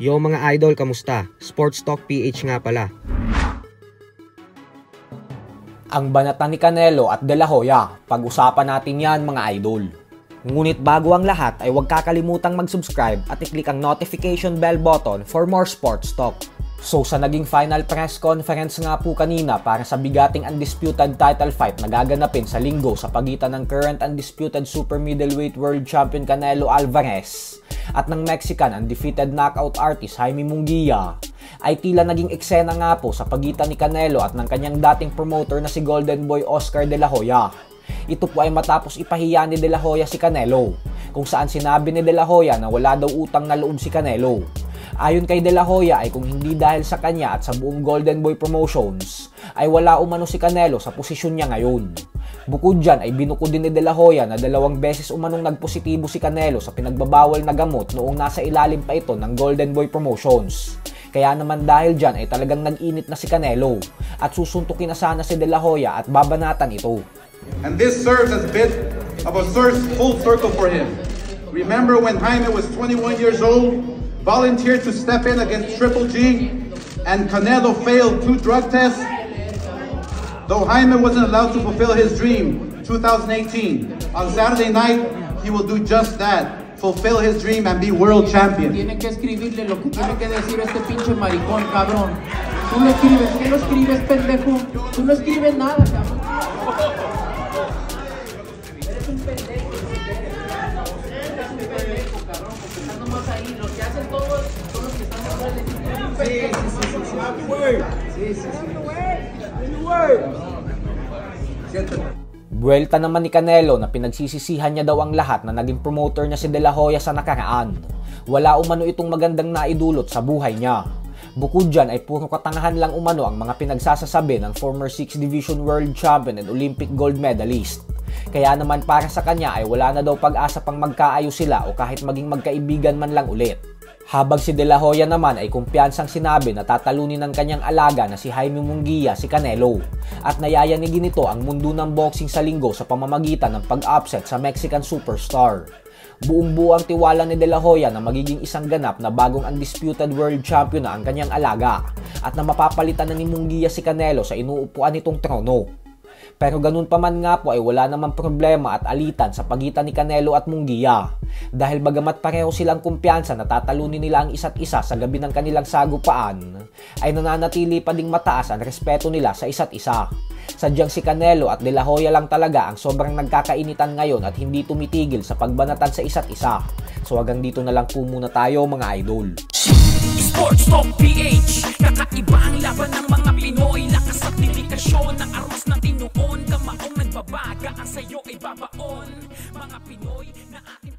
Yo mga idol, kamusta? Sports Talk PH nga pala. Ang banatan ni Canelo at De La Hoya, pag-usapan natin yan mga idol. Ngunit bago ang lahat ay huwag kakalimutang mag-subscribe at i-click ang notification bell button for more sports talk. So sa naging final press conference nga po kanina para sa bigating undisputed title fight na gaganapin sa linggo sa pagitan ng current undisputed super middleweight world champion Canelo Alvarez at ng Mexican undefeated knockout artist Jaime Munguia, ay tila naging eksena nga po sa pagitan ni Canelo at ng kanyang dating promoter na si Golden Boy Oscar De La Hoya. Ito po ay matapos ipahiya ni De La Hoya si Canelo, kung saan sinabi ni De La Hoya na wala daw utang na loob si Canelo. Ayon kay De La Hoya ay kung hindi dahil sa kanya at sa buong Golden Boy Promotions ay wala umano si Canelo sa posisyon niya ngayon. Bukod dyan ay binuko din ni De La Hoya na 2 beses umanong nagpositibo si Canelo sa pinagbabawal na gamot noong nasa ilalim pa ito ng Golden Boy Promotions. Kaya naman dahil dyan ay talagang nag-init na si Canelo at susuntukin na sana si De La Hoya at babanatan ito. And this serves as a bit of a full circle for him. Remember when Jaime was 21 years old, volunteered to step in against Triple G, and Canelo failed 2 drug tests? Though Jaime wasn't allowed to fulfill his dream 2018, on Saturday night, he will do just that. Fulfill his dream and be world champion. Tiene que escribirle lo que tiene que decir este pinche maricón, cabrón. Tú no escribes, ¿qué no escribes, pendejo? Tú no escribes nada, cabrón. Eres un pendejo, eres un pendejo, cabrón, porque estás nomás ahí. Los que hacen todo son los que están atrás de ti. Buwelta naman ni Canelo na pinagsisisihan niya daw ang lahat na naging promoter niya si De La Hoya sa nakaraan. Wala umano itong magandang naidulot sa buhay niya. Bukod dyan ay puro katangahan lang umano ang mga pinagsasasabi ng former 6th Division World Champion and Olympic Gold Medalist. Kaya naman para sa kanya ay wala na daw pag-asa pang magkaayos sila o kahit maging magkaibigan man lang ulit. Habang si De La Hoya naman ay kumpiyansang sinabi na tatalunin ng kanyang alaga na si Jaime Munguia si Canelo at nayayanigin nito ang mundo ng boxing sa linggo sa pamamagitan ng pag-upset sa Mexican superstar. Buong-buo ang tiwala ni De La Hoya na magiging isang ganap na bagong undisputed world champion na ang kanyang alaga at na mapapalitan na ni Munguia si Canelo sa inuupuan nitong trono. Pero ganun pa man nga po ay wala namang problema at alitan sa pagitan ni Canelo at Munguia. Dahil bagamat pareho silang kumpiyansa na tatalunin nila ang isa't isa sa gabi ng kanilang sagupaan, ay nananatili pa ding mataas ang respeto nila sa isa't isa. Sadyang si Canelo at De La Hoya lang talaga ang sobrang nagkakainitan ngayon at hindi tumitigil sa pagbanatan sa isa't isa. So hanggang dito na lang po muna tayo mga idol. Sports Talk PH, kakaiba ang laban ng mga Pinoy. Lakas at dedikasyon ng armas ng tinuon. Kamaong nagbabaga, ang sayo ay babaon. Mga Pinoy na ating